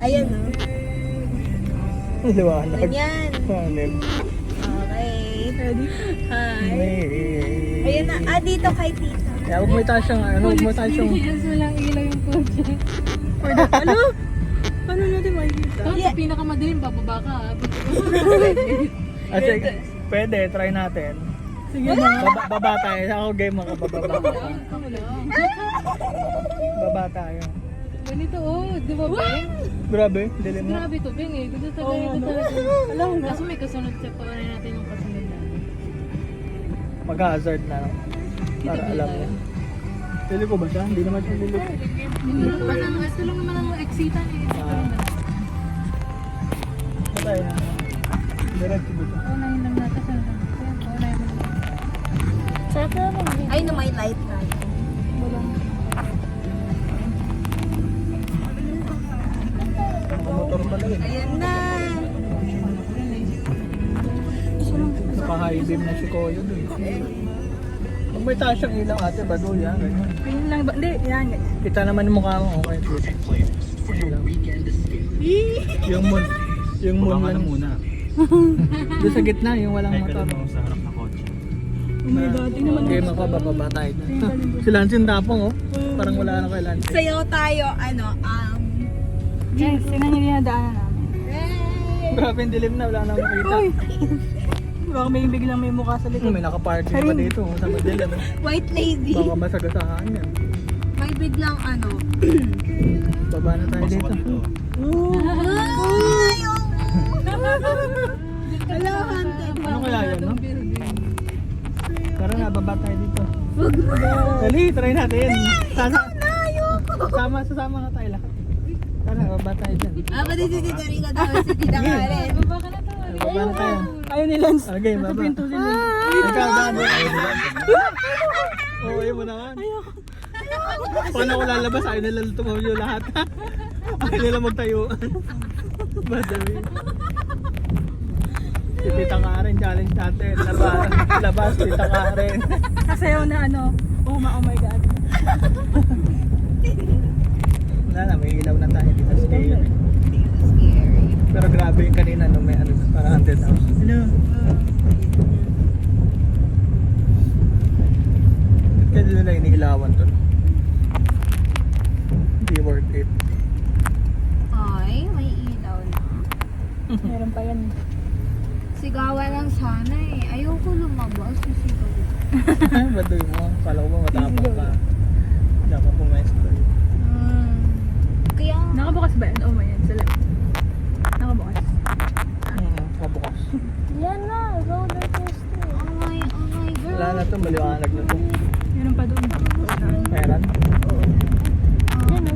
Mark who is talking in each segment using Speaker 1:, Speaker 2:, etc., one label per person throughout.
Speaker 1: Ayan o.
Speaker 2: Liwanag.
Speaker 1: Ganyan.
Speaker 2: Liwanag.
Speaker 1: Okay. Ready? Hi.
Speaker 2: May...
Speaker 1: Ayan na. Ah, dito kay tita.
Speaker 2: Kaya huwag mo itaas yung ano, huwag mo itaas yung...
Speaker 3: Experience, walang ilaw yung kotse.
Speaker 1: Ano? Paano natin makikita?
Speaker 3: Tapos sa pinakamadilim, bababa ka.
Speaker 2: Ah, sige. Pwede, try natin.
Speaker 1: Sige na.
Speaker 2: Baba tayo. Ako game ako, bababa ka.
Speaker 3: Ako lang.
Speaker 2: Baba tayo.
Speaker 3: Ganito di ba Beng?
Speaker 2: Grabe, dilim mo.
Speaker 3: Grabe to Beng eh. Gusto talaga ito talaga.
Speaker 1: Alam mo na.
Speaker 3: Kaso may kasunod sa pakanin natin yung kasunod natin.
Speaker 2: Mag-hazard na. Para alam mo. Pili ko ba siya? Hindi naman siya lilit.
Speaker 3: Hindi naman ba naman? Ito lang naman ang exitan eh. Ito lang naman.
Speaker 2: Patay na. Diretso ba siya?
Speaker 3: Paunahin lang natin. Paunahin mo lang.
Speaker 1: Sarap na naman. Ay, no, may light na.
Speaker 2: Motor pala yun.
Speaker 1: Ayan na.
Speaker 2: Naka-high beam na si Koyo dun. Pag may taas siyang ilaw ate, bado yan. Ganyan.
Speaker 1: Ganyan lang ba? Hindi, yan.
Speaker 2: Kita naman yung mukha mo. Okay, kita. Yung moon. Yung moon lang.
Speaker 4: muna.
Speaker 2: Doon sa gitna, yung walang motor.
Speaker 4: Sa harap na kotse.
Speaker 1: Oh my God, tingnan mo
Speaker 2: Game ako, bababa tayo. Si Lance yung tapong oh. Parang wala na kay Lance.
Speaker 1: Sayaw tayo,
Speaker 3: Yes, yun ang dinadaanan namin.
Speaker 1: Hey!
Speaker 2: Grabe yung dilim na, wala na makita.
Speaker 1: Baka may biglang may mukha sa likod.
Speaker 2: May nakaparking pa dito sa Manila. No?
Speaker 1: White lady.
Speaker 2: Baka masagasaan yan.
Speaker 1: May biglang
Speaker 2: Baba na tayo dito.
Speaker 1: Ay! Hello, hunted.
Speaker 2: Ano kaya yan, no? Tara na, baba tayo dito. Dali, try natin. Sasama nga tayo lahat. Tara, baba tayo dyan.
Speaker 1: Ako din si Tita Rica daw, si Tita Karen.
Speaker 3: Baba ka na to.
Speaker 2: Baba na tayo.
Speaker 1: Ayaw ni Lance.
Speaker 2: Okay, baba. Ikaw, gano. Oo, ayaw mo naman. Paano ako lalabas? Ayaw nila tumawyo lahat. Ayaw nila magtayuan. Madami. Si Tita Karen, challenge natin. Labas, Tita Karen.
Speaker 1: Kasayaw na oh my God.
Speaker 2: Wala na, may ilaw na tayo dito sa ngayon.
Speaker 1: Scary.
Speaker 2: Pero grabe yung kanina nung may parang haunted house. Hello. Kaya nila iniilawan to. Hindi worth it.
Speaker 1: Ay, may ilaw na.
Speaker 3: Meron pa yan.
Speaker 1: Sigawan lang sana eh. Ayoko lumabas. Sisigaw.
Speaker 2: Baduy mo. Kala ko ba matapang ka. Hindi ako pumestro.
Speaker 1: Kaya,
Speaker 3: Nakabukas ba yan? Oh my yan. Sila. Nakabukas.
Speaker 2: Kabukas.
Speaker 1: yan na. Roller coaster. Oh my girl.
Speaker 2: Wala na to, maliwanag na to.
Speaker 3: Meron pa doon.
Speaker 2: Meron.
Speaker 1: Yan na.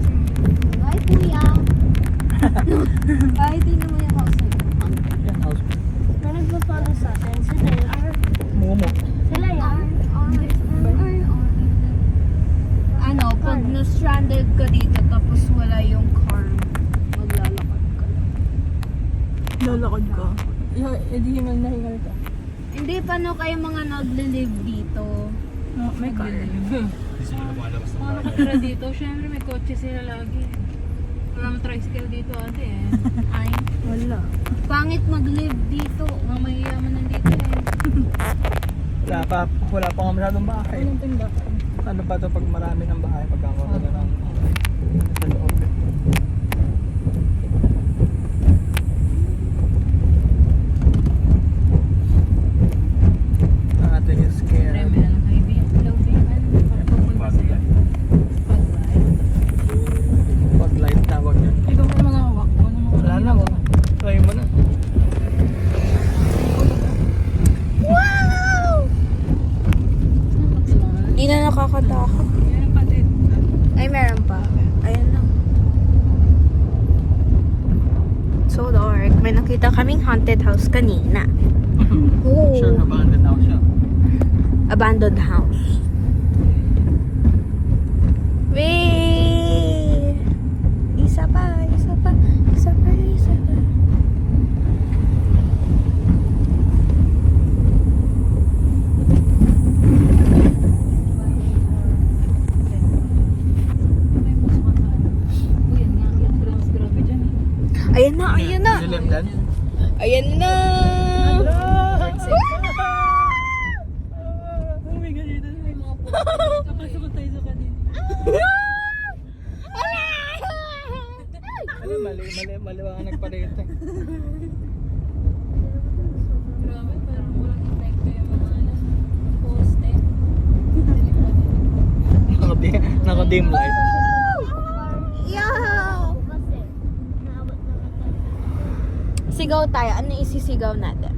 Speaker 1: Ay, kuya. Ay, tingnan mo yung house na yun.
Speaker 2: Yan, house.
Speaker 1: May nagpa-follow sa atin. Sila yan.
Speaker 2: Mumo.
Speaker 1: Sila yan. Pag na-stranded ka dito tapos wala yung car, maglalakad ka lang.
Speaker 3: Lalakad ka. Edi hingal na hingal ka.
Speaker 1: Hindi, paano kayo mga nagle-live dito?
Speaker 3: No, may car.
Speaker 4: Hindi sila lumalabas ng
Speaker 3: Mga
Speaker 4: bahay.
Speaker 3: nakatira dito, syempre may kotse sila lagi. Walang tricycle dito ate eh.
Speaker 1: Ay,
Speaker 3: Wala.
Speaker 1: pangit mag-live dito.
Speaker 3: Mga mayayaman nandito eh.
Speaker 2: Wala pa nga masyadong bahay.
Speaker 3: Walang tindahan.
Speaker 2: Ano pa to pag marami ng bahay, pagkakaroon na ng sa loob. Ang ating is scared.
Speaker 3: Marami na ng kaibigan. Hello, kaibigan. Pagpupunta sa'yo. Pag-ride.
Speaker 2: Pag light tawag yan.
Speaker 3: Ikaw pa mga hawak mo.
Speaker 2: Wala na mo. Try mo na.
Speaker 1: Hindi na nakakatakot.
Speaker 3: Meron pa din.
Speaker 1: Ay, meron pa. Ayan na. So dark. May nakita kaming haunted house kanina. Oh.
Speaker 2: Sure, abandoned house siya.
Speaker 1: Abandoned house. Wait! Isa pa, isa pa, isa pa, isa pa.
Speaker 3: May puso ka sa ano. Uy, yan nga. Yan, grabe dyan eh.
Speaker 1: Ayan na, ayan na.
Speaker 2: Dilim dan.
Speaker 1: Ayan na.
Speaker 3: Oh my God, dito may mga po. Kapasok tayo sa kanina.
Speaker 2: Ano, maliwanag pa dito.
Speaker 3: Grabe, parang walang epekto yung mga poste.
Speaker 2: Naka-dim light.
Speaker 1: Yo! Sigaw tayo. Ano isisigaw natin?